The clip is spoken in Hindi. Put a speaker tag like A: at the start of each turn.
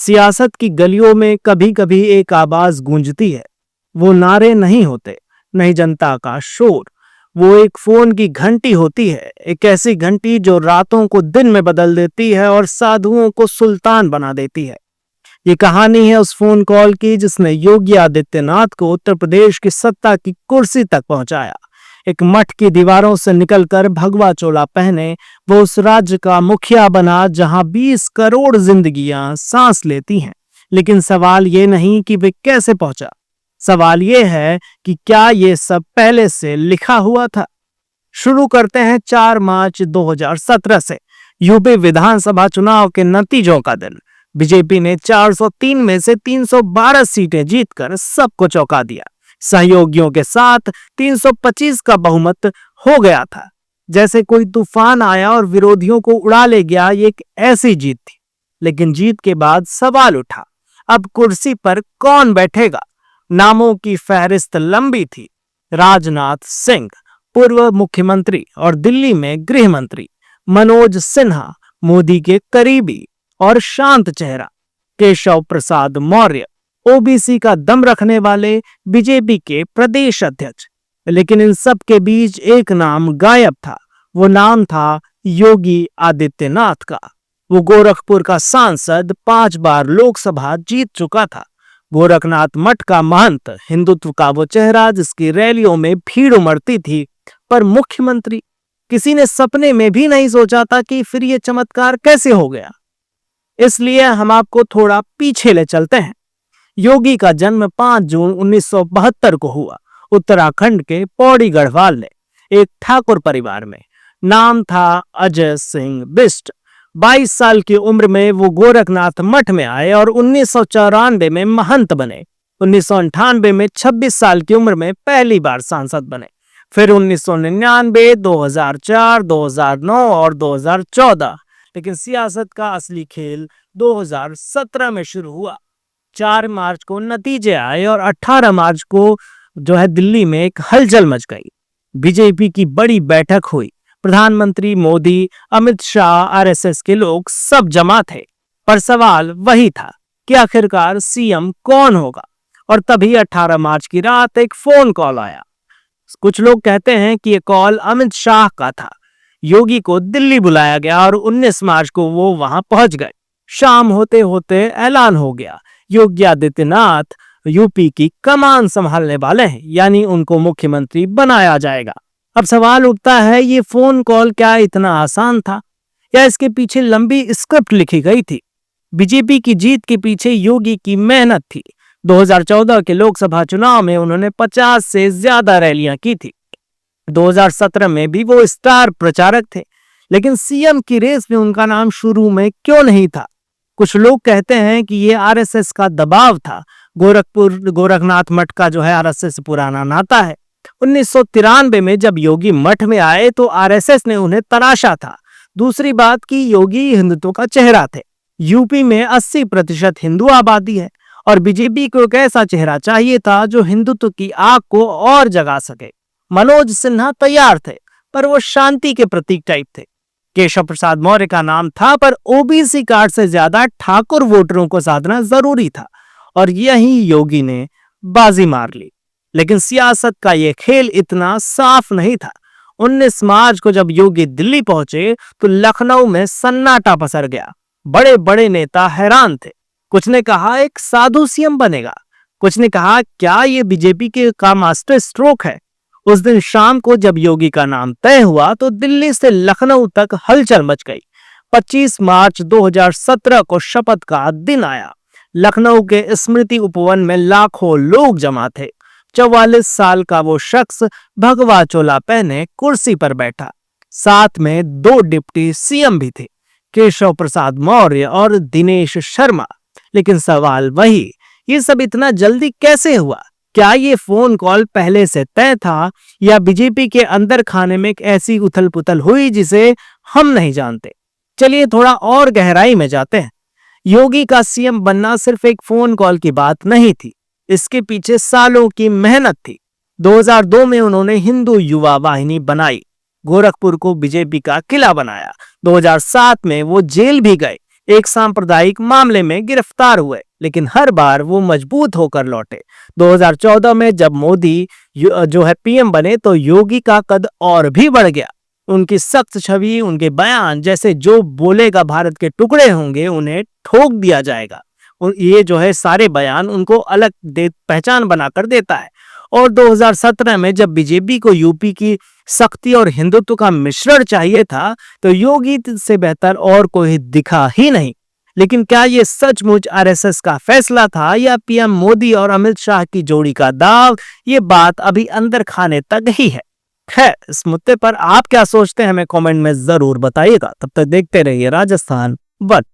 A: सियासत की गलियों में कभी कभी एक आवाज गूंजती है। वो नारे नहीं होते, नहीं जनता का शोर। वो एक फोन की घंटी होती है, एक ऐसी घंटी जो रातों को दिन में बदल देती है और साधुओं को सुल्तान बना देती है। ये कहानी है उस फोन कॉल की जिसने योगी आदित्यनाथ को उत्तर प्रदेश की सत्ता की कुर्सी तक पहुंचाया। एक मठ की दीवारों से निकलकर भगवा चोला पहने वो उस राज्य का मुखिया बना जहां 20 करोड़ जिंदगियां सांस लेती हैं। लेकिन सवाल ये नहीं कि वे कैसे पहुंचा, सवाल ये है कि क्या ये सब पहले से लिखा हुआ था। शुरू करते हैं 4 मार्च 2017 से। यूपी विधानसभा चुनाव के नतीजों का दिन। बीजेपी ने 403 में से 312 सीटें जीतकर सबको चौंका दिया। सहयोगियों के साथ 325 का बहुमत हो गया था। जैसे कोई तूफान आया और विरोधियों को उड़ा ले गया। ये एक ऐसी जीत थी। लेकिन जीत के बाद सवाल उठा, अब कुर्सी पर कौन बैठेगा। नामों की फहरिस्त लंबी थी। राजनाथ सिंह पूर्व मुख्यमंत्री और दिल्ली में गृह मंत्री, मनोज सिन्हा मोदी के करीबी और शांत चेहरा, केशव प्रसाद मौर्य ओबीसी का दम रखने वाले बीजेपी के प्रदेश अध्यक्ष। लेकिन इन सब के बीच एक नाम गायब था। वो नाम था योगी आदित्यनाथ का। वो गोरखपुर का सांसद, 5 बार लोकसभा जीत चुका था। गोरखनाथ मठ का महंत, हिंदुत्व का वो चेहरा जिसकी रैलियों में भीड़ उमड़ती थी। पर मुख्यमंत्री, किसी ने सपने में भी नहीं सोचा था कि फिर ये चमत्कार कैसे हो गया। इसलिए हम आपको थोड़ा पीछे ले चलते हैं। योगी का जन्म 5 जून 1972 को हुआ उत्तराखंड के पौड़ी गढ़वाल में, एक ठाकुर परिवार में। नाम था अजय सिंह बिष्ट। 22 साल की उम्र में वो गोरखनाथ मठ में आए और 1994 में महंत बने। 1998 में 26 साल की उम्र में पहली बार सांसद बने। फिर 1999, 2004, 2009 और 2014। लेकिन सियासत का असली खेल 2017 में शुरू हुआ। 4 मार्च को नतीजे आए और 18 मार्च को दिल्ली में एक हलचल मच गई। बीजेपी की बड़ी बैठक हुई। प्रधानमंत्री मोदी, अमित शाह, आरएसएस के लोग सब जमा थे। पर सवाल वही था कि आखिरकार सीएम कौन होगा। और तभी 18 मार्च की रात एक फोन कॉल आया। कुछ लोग कहते हैं कि यह कॉल अमित शाह का था। योगी को दिल्ली बुलाया गया और 19 मार्च को वो वहां पहुंच गए। शाम होते होते ऐलान हो गया, योगी आदित्यनाथ यूपी की कमान संभालने वाले हैं, यानी उनको मुख्यमंत्री बनाया जाएगा। अब सवाल उठता है, ये फोन कॉल क्या इतना आसान था या इसके पीछे लंबी स्क्रिप्ट लिखी गई थी। बीजेपी की जीत के पीछे योगी की मेहनत थी। 2014 के लोकसभा चुनाव में उन्होंने 50 से ज्यादा रैलियां की थी। 2017 में भी वो स्टार प्रचारक थे। लेकिन सीएम की रेस में उनका नाम शुरू में क्यों नहीं था। कुछ लोग कहते हैं कि ये आरएसएस का दबाव था। गोरखनाथ मठ का आरएसएस से पुराना नाता है। 1993 में जब योगी मठ में आए तो आरएसएस ने उन्हें तराशा था। दूसरी बात कि योगी हिंदुत्व का चेहरा थे। यूपी में 80% हिंदू आबादी है और बीजेपी को एक ऐसा चेहरा चाहिए था जो हिंदुत्व की आग को और जगा सके। मनोज सिन्हा तैयार थे, पर वो शांति के प्रतीक टाइप थे। केशव प्रसाद मौर्य का नाम था, पर ओबीसी कार्ड से ज्यादा ठाकुर वोटरों को साधना जरूरी था और यही योगी ने बाजी मार ली। लेकिन सियासत का यह खेल इतना साफ नहीं था। 19 मार्च को जब योगी दिल्ली पहुंचे तो लखनऊ में सन्नाटा पसर गया। बड़े बड़े नेता हैरान थे। कुछ ने कहा एक साधु सीएम बनेगा, कुछ ने कहा क्या ये बीजेपी का मास्टर स्ट्रोक है। उस दिन शाम को जब योगी का नाम तय हुआ तो दिल्ली से लखनऊ तक हलचल मच गई। 25 मार्च 2017 को शपथ का दिन आया। लखनऊ के स्मृति उपवन में लाखों लोग जमा थे। 44 साल का वो शख्स भगवा चोला पहने कुर्सी पर बैठा। साथ में 2 डिप्टी सीएम भी थे, केशव प्रसाद मौर्य और दिनेश शर्मा। लेकिन सवाल वही, ये सब इतना जल्दी कैसे हुआ। क्या ये फोन कॉल पहले से तय था या बीजेपी के अंदर खाने में एक ऐसी उथल पुथल हुई जिसे हम नहीं जानते। चलिए थोड़ा और गहराई में जाते हैं। योगी का सीएम बनना सिर्फ एक फोन कॉल की बात नहीं थी, इसके पीछे सालों की मेहनत थी। 2002 में उन्होंने हिंदू युवा वाहिनी बनाई, गोरखपुर को बीजेपी का किला बनाया। 2007 में वो जेल भी गए, एक सांप्रदायिक मामले में गिरफ्तार हुए, लेकिन हर बार वो मजबूत होकर लौटे। 2014 में जब मोदी जो है पीएम बने तो योगी का कद और भी बढ़ गया। उनकी सख्त छवि, उनके बयान जैसे जो बोलेगा भारत के टुकड़े होंगे उन्हें ठोक दिया जाएगा, ये जो है सारे बयान उनको अलग पहचान बनाकर देता है। और 2017 में जब बीजेपी को यूपी की सख्ती और हिंदुत्व का मिश्रण चाहिए था तो योगी से बेहतर और कोई दिखा ही नहीं। लेकिन क्या ये सचमुच आरएसएस का फैसला था या पीएम मोदी और अमित शाह की जोड़ी का दाव? ये बात अभी अंदर खाने तक ही है। खैर, इस मुद्दे पर आप क्या सोचते हैं हमें कमेंट में जरूर बताइएगा। तब तक देखते रहिए राजस्थान बट